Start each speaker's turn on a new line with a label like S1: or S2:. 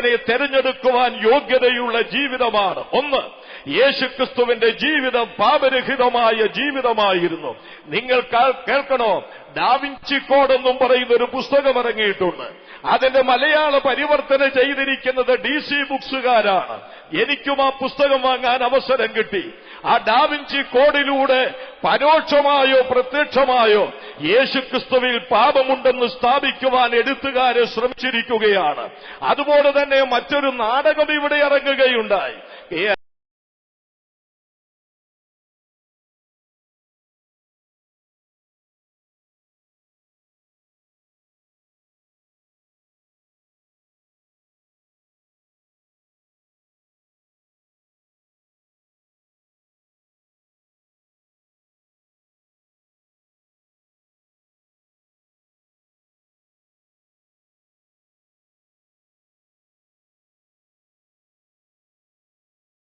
S1: ദൈവത്തിനെ തെരഞ്ഞെടുക്കുവാൻ യോഗ്യതയുള്ള ജീവിതമാണ്. ഒന്ന്, യേശുക്രിസ്തുവിന്റെ ജീവിതം പാപരഹിതമായ ജീവിതമായിരുന്നു. നിങ്ങൾ കേൾക്കണോ, ഡാവിഞ്ചി കോഡ് എന്നും പറയുന്ന ഒരു പുസ്തകം ഇറങ്ങിയിട്ടുണ്ട്. അതിന്റെ മലയാള പരിവർത്തനം ചെയ്തിരിക്കുന്നത് DC ബുക്സുകാരാണ്. എനിക്കും ആ പുസ്തകം വാങ്ങാൻ അവസരം കിട്ടി. ആ ഡാവിഞ്ചി കോഡിലൂടെ പരോക്ഷമായോ പ്രത്യക്ഷമായോ യേശുക്രിസ്തുവിൽ പാപമുണ്ടെന്ന് സ്ഥാപിക്കുവാൻ എഴുത്തുകാരെ ശ്രമിച്ചിരിക്കുകയാണ്. അതുപോലെ തന്നെ മറ്റൊരു നാടകം ഇവിടെ ഇറങ്ങുകയുണ്ടായി.